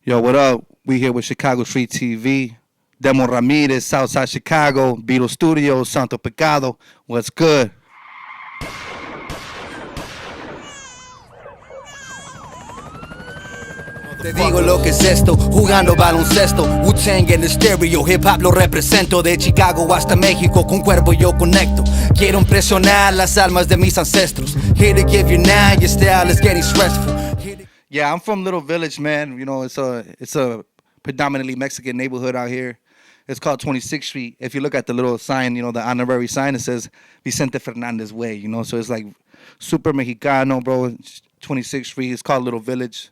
Yo, what up? We here with Chicago Street TV. Demo Ramirez, Southside Chicago, Beetle Studios, Svnto Pecvdo. What's good? Te digo lo que es esto, jugando baloncesto. Wu-Tang en el stereo, hip-hop lo represento. De Chicago hasta México, con cuerpo yo conecto. Quiero impresionar las almas de mis ancestros. Here to give you now, your style is getting stressful. Yeah, I'm from Little Village, man. You know, it's a predominantly Mexican neighborhood out here. It's called 26th Street. If you look at the little sign, you know, the honorary sign, it says Vicente Fernandez Way, you know. So it's like super Mexicano, bro. 26th Street. It's called Little Village.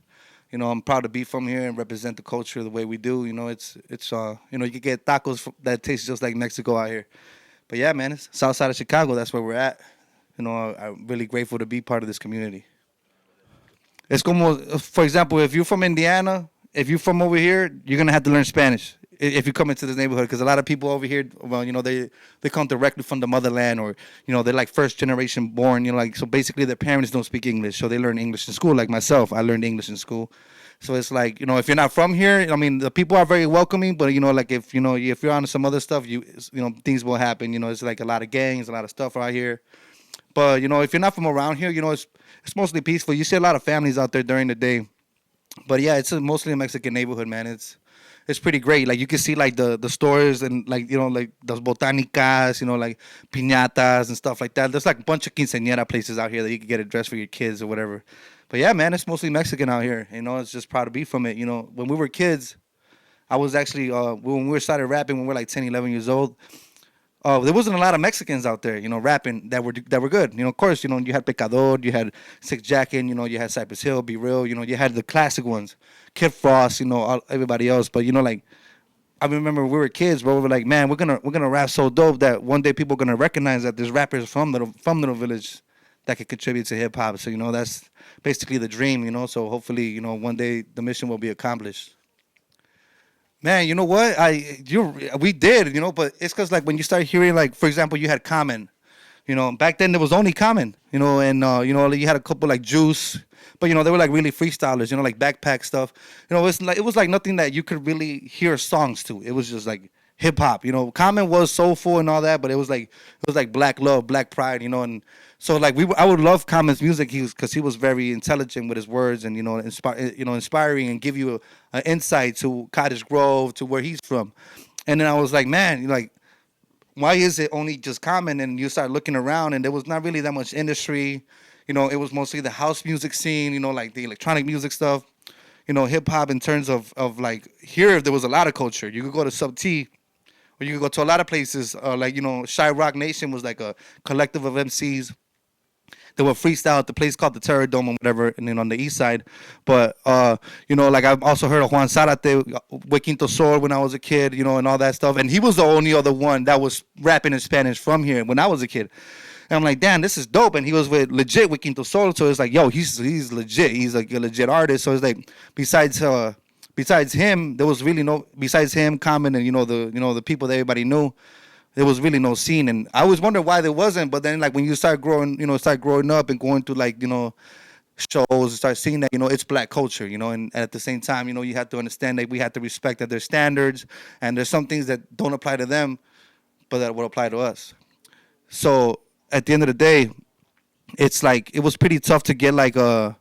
You know, I'm proud to be from here and represent the culture the way we do. You know, it's you know, you can get tacos that taste just like Mexico out here. But yeah, man, it's south side of Chicago. That's where we're at. You know, I'm really grateful to be part of this community. It's como, for example, if you're from Indiana, if you're from over here, you're gonna have to learn Spanish if you come into this neighborhood, because a lot of people over here, well, you know, they come directly from the motherland, or you know, they're like first generation born. You know, like, so basically their parents don't speak English, so they learn English in school. Like myself, I learned English in school. So it's like, you know, if you're not from here, I mean, the people are very welcoming, but you know, like if you're on some other stuff, you know, things will happen. You know, it's like a lot of gangs, a lot of stuff out here. But you know, if you're not from around here, you know, it's mostly peaceful. You see a lot of families out there during the day. But yeah, it's mostly a Mexican neighborhood, man. It's pretty great. Like you can see like the stores and like, you know, like those botanicas, you know, like piñatas and stuff like that. There's like a bunch of quinceañera places out here that you can get a dress for your kids or whatever. But yeah, man, it's mostly Mexican out here. You know, it's just proud to be from it. You know, when we were kids, I was actually when we started rapping when we were like 10, 11 years old. There wasn't a lot of Mexicans out there, you know, rapping that were good. You know, of course, you know, you had Pecador, you had Six Jacket, you know, you had Cypress Hill, Be Real, you know, you had the classic ones, Kid Frost, you know, everybody else. But you know, like, I remember we were kids, bro. We were like, man, we're gonna rap so dope that one day people are gonna recognize that there's rappers from Little Village that could contribute to hip hop. So you know, that's basically the dream, you know. So hopefully, you know, one day the mission will be accomplished. Man, you know what? We did, you know, but it's because like when you start hearing, like, for example, you had Common, you know, back then there was only Common, you know, and you know, you had a couple like Juice, but you know, they were like really freestylers, you know, like backpack stuff. You know, it was like nothing that you could really hear songs to. It was just like hip hop, you know. Common was soulful and all that, but it was like black love, black pride, you know. And so like I would love Common's music, because he was very intelligent with his words, and you know, inspiring, and give you an insight to Cottage Grove, to where he's from. And then I was like, man, like, why is it only just Common? And you start looking around, and there was not really that much industry. You know, it was mostly the house music scene, you know, like the electronic music stuff. You know, hip hop in terms of like here, there was a lot of culture. You could go to Sub T, or you could go to a lot of places. Like, you know, Shy Rock Nation was like a collective of MCs. They were freestyle at the place called the Terror Dome or whatever, and then on the east side. But you know, like I've also heard of Juan Zarate, Quinto Sol when I was a kid, you know, and all that stuff. And he was the only other one that was rapping in Spanish from here when I was a kid. And I'm like, damn, this is dope. And he was legit with Quinto Sol, so it's like, yo, he's legit. He's like a legit artist. So it's like, besides him, there was really no, besides him, Common, and you know the people that everybody knew, there was really no scene. And I always wondered why there wasn't. But then like when you start growing up and going to like, you know, shows, start seeing that, you know, it's black culture, you know. And at the same time, you know, you have to understand that we have to respect that there's standards, and there's some things that don't apply to them, but that will apply to us. So at the end of the day, it's like it was pretty tough to get like a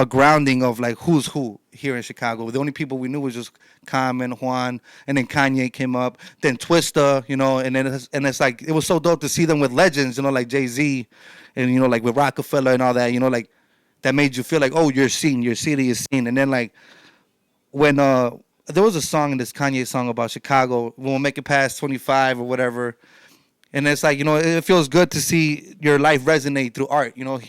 grounding of like who's who here in Chicago. The only people we knew was just Common, Juan, and then Kanye came up, then Twista, you know, and then it's like it was so dope to see them with legends, you know, like Jay-Z, and you know, like with Rockefeller and all that, you know, like that made you feel like, oh, you're seen, your city is seen. And then like when there was a song in this Kanye song about Chicago, we won't make it past 25 or whatever. And it's like, you know, it feels good to see your life resonate through art. You know,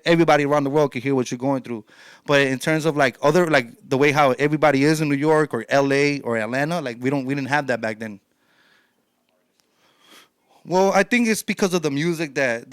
everybody around the world can hear what you're going through. But in terms of like other, like the way how everybody is in New York or LA or Atlanta, like we didn't have that back then. Well, I think it's because of the music that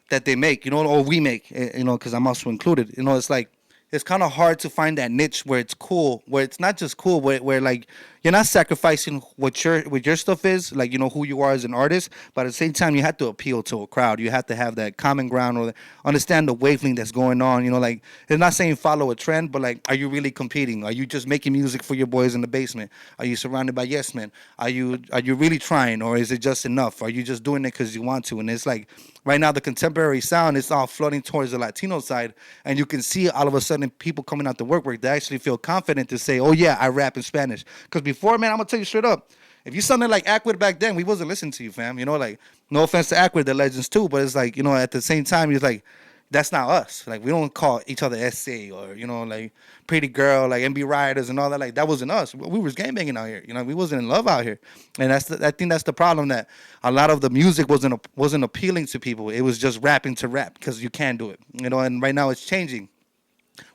they make, you know, or we make, you know, because I'm also included. You know, it's like it's kind of hard to find that niche where it's cool, where it's not just cool, where like you're not sacrificing what your stuff is, like who you are as an artist, but at the same time you have to appeal to a crowd. You have to have that common ground or understand the wavelength that's going on. Like it's not saying follow a trend, but like, are you really competing? Are you just making music for your boys in the basement? Are you surrounded by yes men? Are you really trying, or is it just enough? Are you just doing it because you want to? And it's like right now the contemporary sound is all flooding towards the Latino side, and you can see all of a sudden people coming out to work they actually feel confident to say, oh yeah, I rap in Spanish. Because before, man, I'm gonna tell you straight up, if you sounded like Acquid back then, we wasn't listening to you, fam. Like, no offense to Acquid, the legends too, but it's like, at the same time, you're like, that's not us. Like, we don't call each other SA or, like Pretty Girl, like MB Riders and all that. Like, that wasn't us. We was gangbanging out here. We wasn't in love out here. And I think that's the problem, that a lot of the music wasn't appealing to people. It was just rapping to rap because you can do it. And right now it's changing,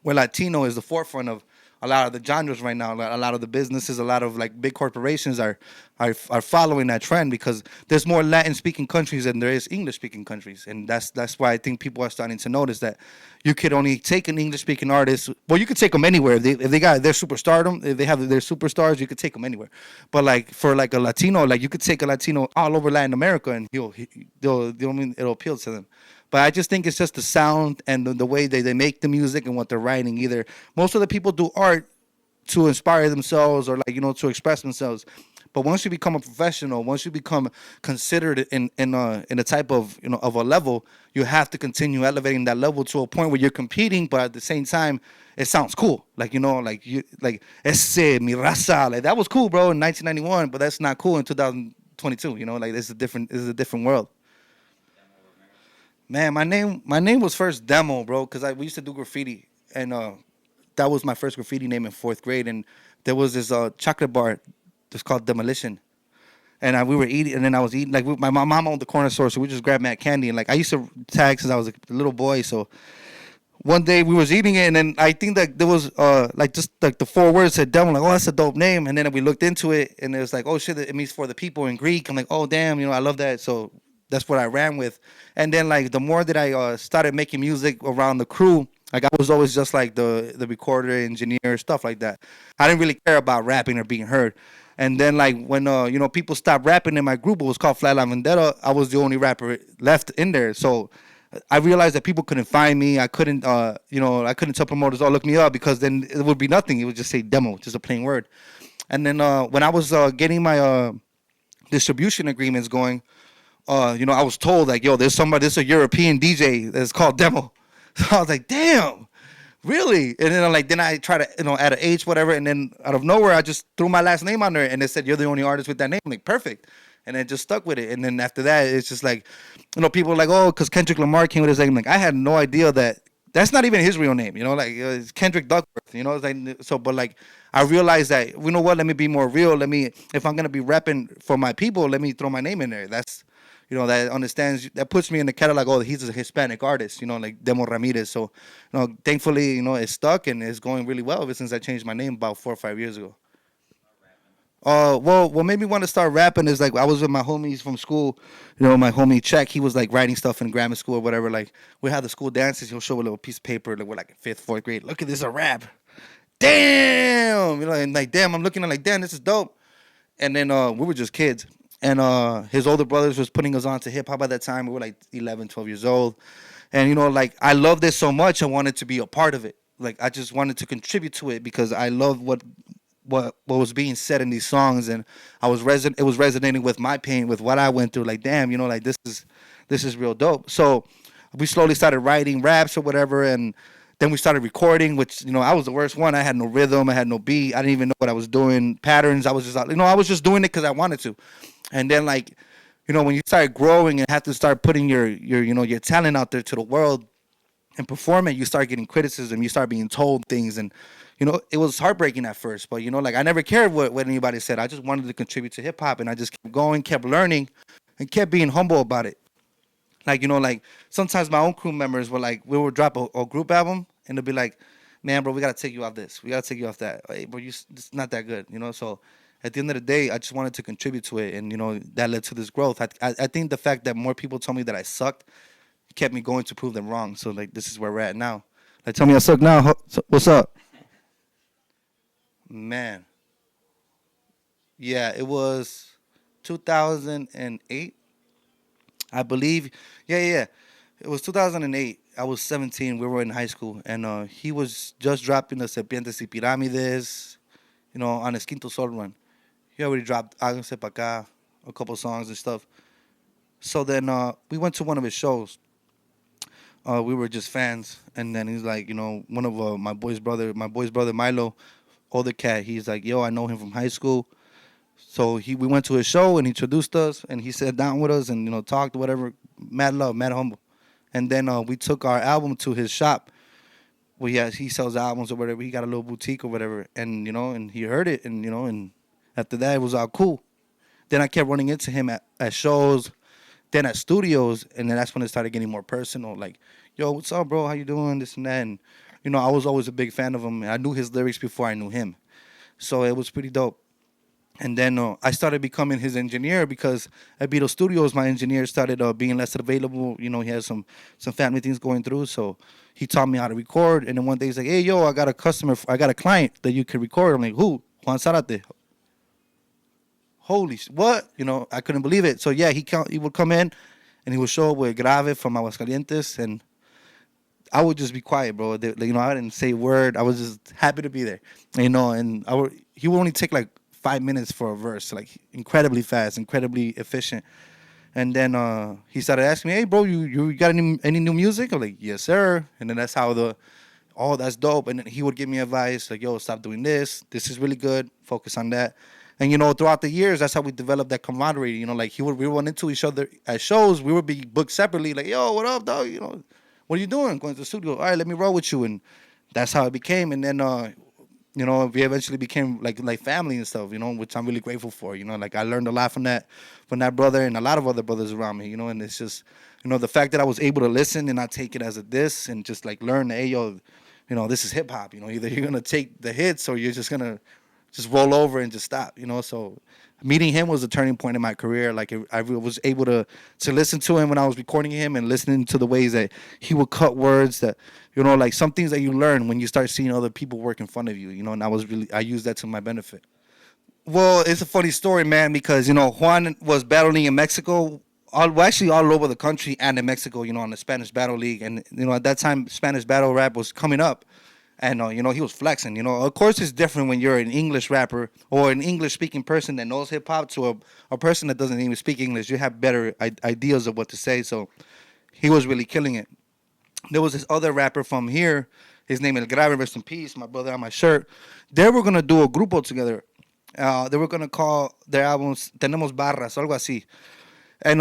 where Latino is the forefront of a lot of the genres right now. A lot of the businesses, a lot of like big corporations are following that trend, because there's more Latin speaking countries than there is English speaking countries, and that's why I think people are starting to notice that you could only take an English speaking artist. Well, you could take them anywhere if they got their superstardom. If they have their superstars, you could take them anywhere. But like for like a Latino, like you could take a Latino all over Latin America, and it'll appeal to them. But I just think it's just the sound and the way they make the music and what they're writing. Either most of the people do art to inspire themselves or like to express themselves. But once you become a professional, once you become considered in a type of of a level, you have to continue elevating that level to a point where you're competing, but at the same time, it sounds cool. Like like ese mi raza, like that was cool, bro, in 1991, but that's not cool in 2022. Like this is a different world. Man, my name was first Demo, bro, because we used to do graffiti, and that was my first graffiti name in fourth grade. And there was this chocolate bar that's called Demolition, and we were eating, and then I was eating like my mom owned the corner store, so we just grabbed mad candy, and like I used to tag since I was a little boy. So one day we was eating it, and then I think that there was like just like the four words said Demo, like, oh, that's a dope name. And then we looked into it, and it was like, oh shit, it means for the people in Greek. I'm like, oh damn, I love that. So that's what I ran with. And then like the more that I started making music around the crew, like I was always just like the recorder, engineer, stuff like that. I didn't really care about rapping or being heard. And then like when people stopped rapping in my group, it was called Flatline Vendetta. I was the only rapper left in there. So I realized that people couldn't find me. I couldn't I couldn't tell promoters, oh, look me up, because then it would be nothing. It would just say Demo, just a plain word. And then when I was getting my distribution agreements going, I was told like, yo, there's a European DJ that's called Demo. So I was like, damn, really? And then I try to, add an H, whatever. And then out of nowhere, I just threw my last name on there, and they said, you're the only artist with that name. I'm like, perfect. And then just stuck with it. And then after that, it's just like, people are like, oh, because Kendrick Lamar came with his name. Like, I had no idea that that's not even his real name, like it's Kendrick Duckworth, it's like, so, but like, I realized that, what, let me be more real. If I'm going to be rapping for my people, let me throw my name in there. That's, that understands, that puts me in the catalog. Oh, he's a Hispanic artist, like Demo Ramirez. So, thankfully, it's stuck and it's going really well ever since I changed my name about 4 or 5 years ago. What made me want to start rapping is like I was with my homies from school. My homie Check, he was like writing stuff in grammar school or whatever. Like we had the school dances. He'll show a little piece of paper. Like we're like in fifth, fourth grade. Look at this, a rap. Damn, and like damn, I'm looking at like damn, this is dope. And then we were just kids, and his older brothers was putting us on to hip hop at that time. We were like 11, 12 years old, and like I loved it so much, I wanted to be a part of it. Like I just wanted to contribute to it because I love what was being said in these songs, and it was resonating with my pain, with what I went through. Like damn, like this is real dope. So we slowly started writing raps or whatever, and then we started recording, which I was the worst one. I had no rhythm, I had no beat, I didn't even know what I was doing, patterns. I was just I was just doing it because I wanted to. And then like when you start growing and have to start putting your talent out there to the world and perform it, you start getting criticism, you start being told things, and it was heartbreaking at first, but like I never cared what anybody said. I just wanted to contribute to hip hop, and I just kept going, kept learning, and kept being humble about it. Like like sometimes my own crew members were like, we would drop a group album, and they'll be like, man, bro, we gotta take you off this, we gotta take you off that. Hey, bro, it's not that good, So at the end of the day, I just wanted to contribute to it, and that led to this growth. I think the fact that more people told me that I sucked kept me going to prove them wrong. So like this is where we're at now. Like, tell me I suck now. What's up? Man, yeah, it was 2008, I believe. Yeah. It was 2008. I was 17. We were in high school, and he was just dropping the Serpientes y Pirámides, on his Quinto Sol run. He already dropped Háganse Pa' Acá, a couple songs and stuff. So then we went to one of his shows. We were just fans, and then he's like, one of my boy's brother Milo, older cat. He's like, yo, I know him from high school. So we went to his show and he introduced us and he sat down with us and talked whatever. Mad love, mad humble. And then we took our album to his shop. Well, yeah, he sells albums or whatever. He got a little boutique or whatever, and and he heard it, and and after that it was all cool. Then I kept running into him at shows, then at studios, and then that's when it started getting more personal. Like, yo, what's up, bro? How you doing? This and that. And I was always a big fan of him. And I knew his lyrics before I knew him, so it was pretty dope. And then I started becoming his engineer because at Beetle Studios, my engineer started being less available. He had some family things going through, so he taught me how to record. And then one day he's like, "Hey, yo, I got a client that you can record." I'm like, "Who?" Juan Zarate. Holy what? I couldn't believe it. So yeah, he would come in, and he would show up with Grave from Aguascalientes, and I would just be quiet, bro. I didn't say a word. I was just happy to be there, And he would only take like 5 minutes for a verse, like incredibly fast, incredibly efficient. And then he started asking me, "Hey, bro, you got any new music?" I'm like, "Yes, sir." And then that's how that's dope. And then he would give me advice like, "Yo, stop doing this. This is really good. Focus on that." And throughout the years, that's how we developed that camaraderie. We would run into each other at shows. We would be booked separately, like, "Yo, what up, dog? What are you doing?" Going to the studio. "All right, let me roll with you." And that's how it became. And then we eventually became like family and stuff, which I'm really grateful for. Like I learned a lot from that brother and a lot of other brothers around me. And it's just, the fact that I was able to listen and not take it as a diss and just like learn, hey yo, this is hip hop. Either you're gonna take the hits or you're just gonna just roll over and just stop. So meeting him was a turning point in my career. Like I was able to listen to him when I was recording him and listening to the ways that he would cut words that, like some things that you learn when you start seeing other people work in front of you, and I used that to my benefit. Well, it's a funny story, man, because, Juan was battling in Mexico, actually all over the country and in Mexico, on the Spanish Battle League. And, at that time, Spanish battle rap was coming up. And, he was flexing. Of course, it's different when you're an English rapper or an English speaking person that knows hip hop to a person that doesn't even speak English. You have better ideas of what to say. So he was really killing it. There was this other rapper from here. His name is Grave, rest in peace, my brother on my shirt. They were going to do a grupo together. They were going to call their albums Tenemos Barras, algo así. And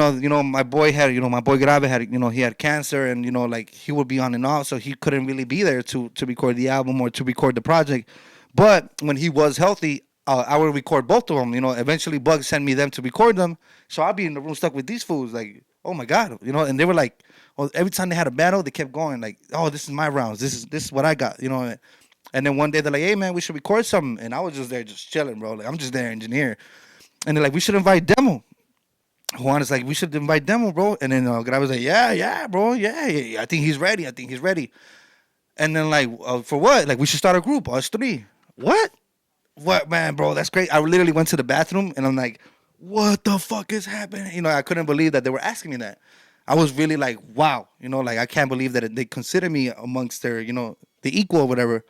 my boy Grave had, he had cancer, and like he would be on and off, so he couldn't really be there to record the album or to record the project. But when he was healthy, I would record both of them. Eventually Bug sent me them to record them, so I'd be in the room stuck with these fools, like, oh my god, and they were like, well, every time they had a battle, they kept going like, oh, this is my rounds, this is what I got, And then one day they're like, hey man, we should record something, and I was just there just chilling, bro. Like I'm just there engineer, and they're like, we should invite Demo. Juan is like, we should invite Demo, bro. And then Grave was like, yeah, bro, yeah, I think he's ready. And then like, for what? Like we should start a group, us three. What, man, bro? That's great. I literally went to the bathroom and I'm like, what the fuck is happening? I couldn't believe that they were asking me that. I was really like, wow, like I can't believe that they consider me amongst their, the equal or whatever.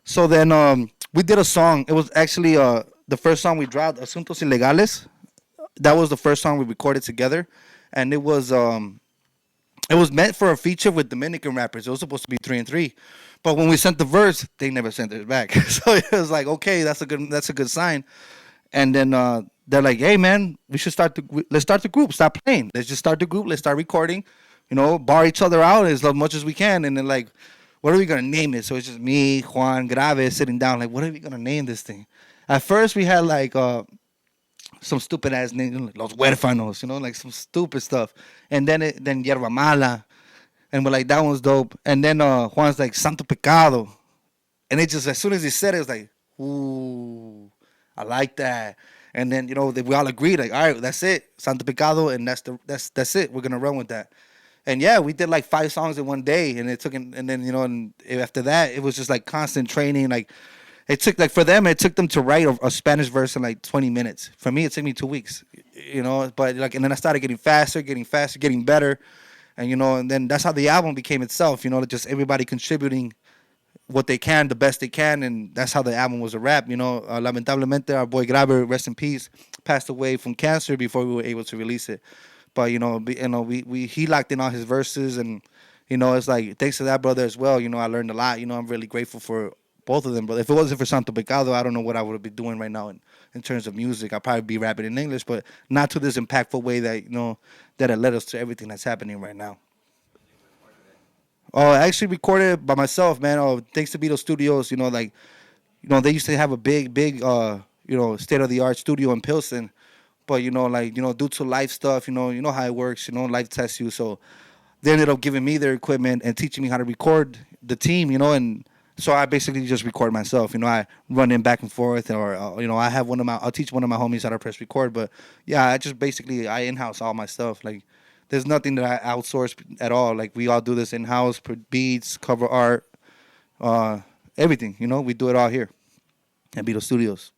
So then we did a song. It was actually the first song we dropped, Asuntos Ilegales. That was the first song we recorded together, and it was meant for a feature with Dominican rappers. It was supposed to be 3 and 3, but when we sent the verse, they never sent it back. So it was like, okay, that's a good sign. And then they're like, hey man, let's start the group. Stop playing. Let's just start the group. Let's start recording. Bar each other out as much as we can. And then like, what are we gonna name it? So it's just me, Juan, Grave sitting down. Like, what are we gonna name this thing? At first we had like some stupid ass names, like Los Huérfanos, like some stupid stuff. And then Yerba Mala, and we're like, that one's dope. And then Juan's like Svnto Pecvdo, and it just, as soon as he said it, it was like, ooh, I like that. And then we all agreed, like, all right, that's it, Svnto Pecvdo, and that's it. We're gonna run with that. And yeah, we did like 5 songs in one day, and it took, and then and after that, it was just like constant training. Like it took like for them, it took them to write a Spanish verse in like 20 minutes. For me, it took me 2 weeks. But like, and then I started getting faster, getting better, and and then that's how the album became itself. Just everybody contributing what they can, the best they can, and that's how the album was a wrap. Lamentablemente, our boy Grabber, rest in peace, passed away from cancer before we were able to release it. But we he locked in all his verses, and it's like thanks to that brother as well. I learned a lot. I'm really grateful for both of them. But if it wasn't for Svnto Pecvdo, I don't know what I would be doing right now in terms of music. I'd probably be rapping in English, but not to this impactful way that that it led us to everything that's happening right now. Oh, I actually recorded by myself, man. Oh, thanks to Vito Studios. They used to have a big, state of the art studio in Pilsen. But due to life stuff, you know how it works. Life tests you. So they ended up giving me their equipment and teaching me how to record the team. And so I basically just record myself. I run in back and forth, or I have I'll teach one of my homies how to press record. But yeah, I just basically I in-house all my stuff. Like there's nothing that I outsource at all. Like we all do this in-house, beats, cover art, everything. We do it all here at Beetle Studios.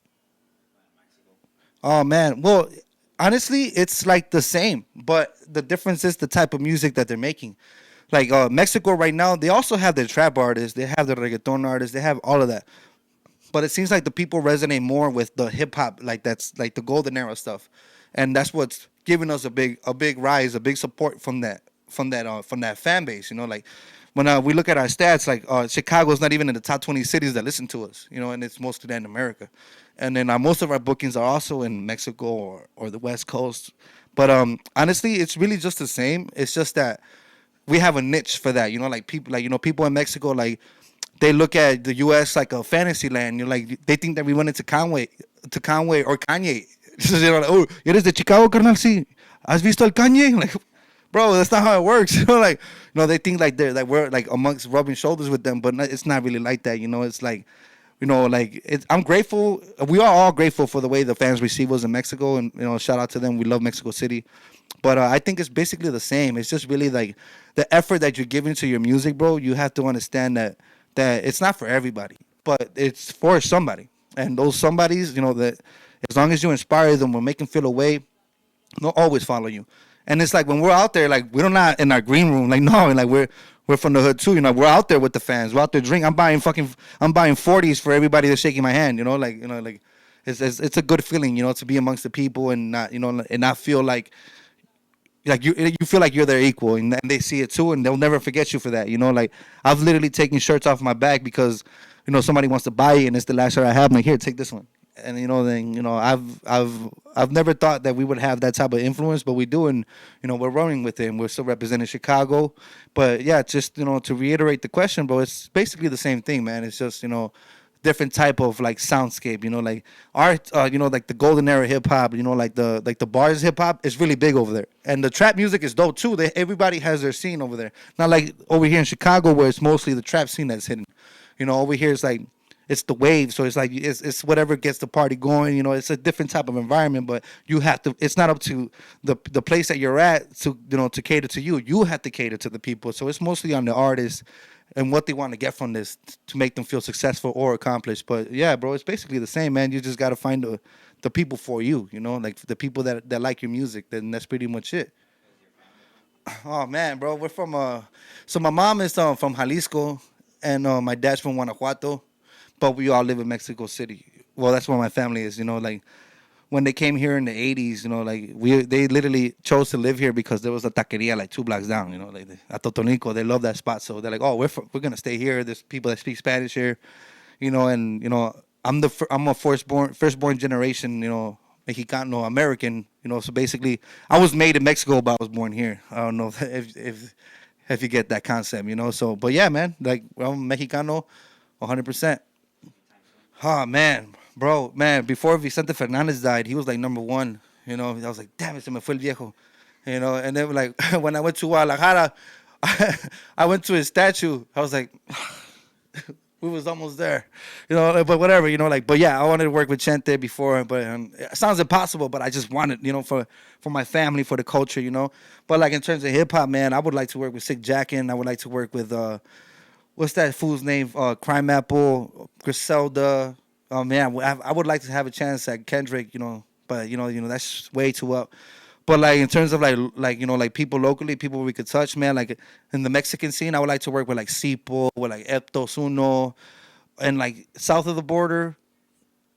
Oh man, well, honestly, it's like the same, but the difference is the type of music that they're making. Like Mexico right now, they also have their trap artists, they have the reggaeton artists, they have all of that. But it seems like the people resonate more with the hip hop, like that's like the golden era stuff, and that's what's giving us a big rise, a big support from that fan base. Like when we look at our stats, like Chicago's not even in the top 20 cities that listen to us, and it's mostly that in America, and then most of our bookings are also in Mexico or the West Coast. But honestly, it's really just the same. It's just that we have a niche for that. Like people, people in Mexico, like they look at the U.S. like a fantasy land. Like they think that we went into Conway or Kanye. Like, oh, eres de Chicago, carnal? Sí. ¿Has visto el Kanye? Like, bro, that's not how it works. Like, they think like we're like amongst rubbing shoulders with them, but it's not really like that. It's like, I'm grateful. We are all grateful for the way the fans receive us in Mexico, and shout out to them. We love Mexico City, but I think it's basically the same. It's just really like the effort that you're giving to your music, bro. You have to understand that it's not for everybody, but it's for somebody, and those somebodies, that as long as you inspire them or make them feel a way, they'll always follow you. And it's like when we're out there, like we're not in our green room, like no, like we're from the hood too. We're out there with the fans. We're out there drinking. I'm buying 40s for everybody that's shaking my hand. Like it's a good feeling, to be amongst the people and not, and not feel like you feel like you're their equal, and they see it too, and they'll never forget you for that. Like I've literally taken shirts off my back because somebody wants to buy it, and it's the last shirt I have. I'm like, here, take this one. And then I've never thought that we would have that type of influence, but we do, and we're running with it, and we're still representing Chicago. But yeah, just to reiterate the question, bro, it's basically the same thing, man. It's just different type of like soundscape, like art, like the golden era hip hop, like the bars hip hop is really big over there, and the trap music is dope too. Everybody has their scene over there, not like over here in Chicago where it's mostly the trap scene that's hidden. Over here it's like it's the wave, so it's like it's whatever gets the party going. It's a different type of environment, but you have to. It's not up to the place that you're at to to cater to you. You have to cater to the people. So it's mostly on the artists and what they want to get from this to make them feel successful or accomplished. But yeah, bro, it's basically the same, man. You just got to find the people for you. Like the people that like your music. Then that's pretty much it. Oh man, bro, we're from so my mom is from Jalisco, and my dad's from Guanajuato, but we all live in Mexico City. Well, that's where my family is. Like when they came here in the '80s, like they literally chose to live here because there was a taqueria like 2 blocks down. Like at Totonico, they love that spot, so they're like, oh, we're gonna stay here. There's people that speak Spanish here, and I'm a firstborn generation, Mexicano American, so basically I was made in Mexico, but I was born here. I don't know if you get that concept, So, but yeah, man, like I'm Mexicano, 100%. Oh man, bro, man, before Vicente Fernandez died, he was like number one. I was like, damn it, se me fue el viejo. And then like when I went to Guadalajara, I went to his statue. I was like, We was almost there, but whatever, but yeah, I wanted to work with Chente before, but it sounds impossible, but I just wanted, for my family, for the culture, but like in terms of hip hop, man, I would like to work with Sick Jackin. I would like to work with, what's that fool's name? Crime Apple, Griselda. Oh man, I would like to have a chance at Kendrick, but that's way too up. But like in terms of like people locally, people we could touch, man. Like in the Mexican scene, I would like to work with like Sipo, with like Eptos Uno, and like south of the border.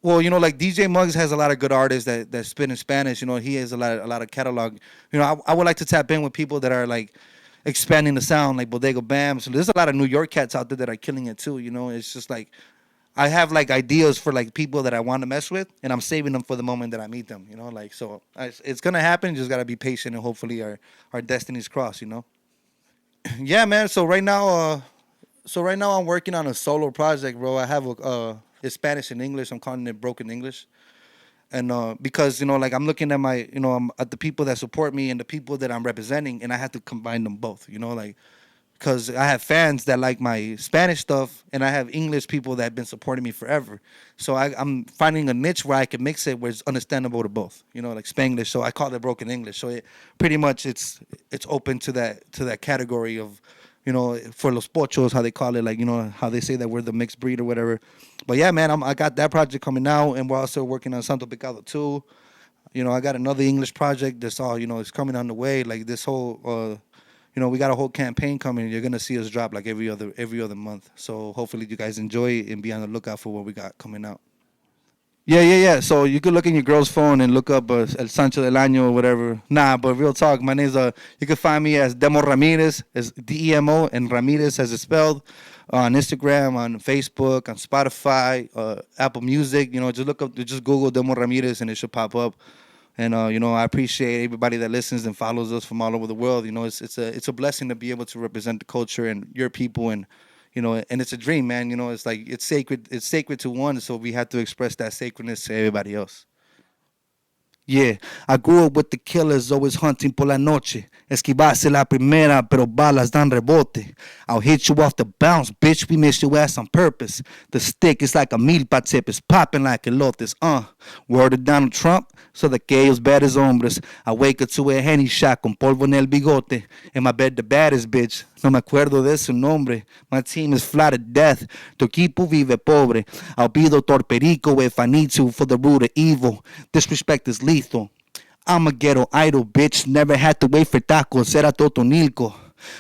Well, like DJ Muggs has a lot of good artists that spit in Spanish. He has a lot of catalog. I would like to tap in with people that are like expanding the sound, like Bodega Bam. So there's a lot of New York cats out there that are killing it too. It's just like I have like ideas for like people that I want to mess with, and I'm saving them for the moment that I meet them. It's gonna happen. You just gotta be patient, and hopefully our destinies cross. Yeah, man. So right now I'm working on a solo project, bro. I have it's Spanish and English. I'm calling it Broken English, and because like I'm looking at I'm at the people that support me and the people that I'm representing, and I have to combine them both. Because I have fans that like my Spanish stuff, and I have English people that have been supporting me forever. So I'm finding a niche where I can mix it where it's understandable to both, like Spanglish. So I call it Broken English. So pretty much it's open to that category of, for los pochos, how they call it, like, how they say that we're the mixed breed or whatever. But yeah, man, I got that project coming out, and we're also working on Svnto Pecvdo too. I got another English project that's all, it's coming on the way. Like this whole, we got a whole campaign coming. You're gonna see us drop like every other month. So hopefully you guys enjoy it and be on the lookout for what we got coming out. Yeah. So you could look in your girl's phone and look up El Sancho del Año or whatever. Nah, but real talk, my name's you can find me as Demo Ramirez, as Demo, and Ramirez as it's spelled, on Instagram, on Facebook, on Spotify, Apple Music. Just Google Demo Ramirez and it should pop up. And I appreciate everybody that listens and follows us from all over the world. It's a blessing to be able to represent the culture and your people, and and it's a dream, man. It's like it's sacred to one, so we have to express that sacredness to everybody else. Yeah, I grew up with the killers always hunting por la noche. Esquivarse la primera, pero balas dan rebote. I'll hit you off the bounce, bitch. We missed your ass on purpose. The stick is like a milpa tip, it's popping like elotes. Word of Donald Trump, so de aquellos baddest hombres. I wake up to a Henny shot con polvo en el bigote. In my bed, the baddest bitch. No me acuerdo de su nombre. My team is fly to death. Tu equipo vive pobre. I'll be Dr. Perico if I need to for the root of evil. Disrespect is lethal. I'm a ghetto idol, bitch. Never had to wait for tacos. Era totonilco.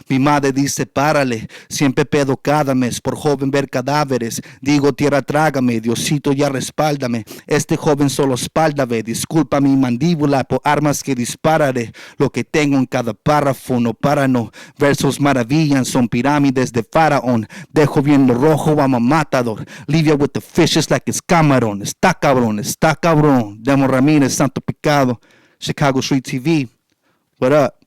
Mi madre dice párale, siempre pedo cada mes, por joven ver cadáveres, digo tierra trágame, Diosito ya respáldame, este joven solo espalda ve, disculpa mi mandíbula por armas que dispararé, lo que tengo en cada párrafo no para no, versos maravillan, son pirámides de faraón, dejo bien lo rojo, I'm a matador, Livia with the fishes like it's camarón, está cabrón, Demo Ramirez, Svnto Pecvdo, Chicago Street TV, what up?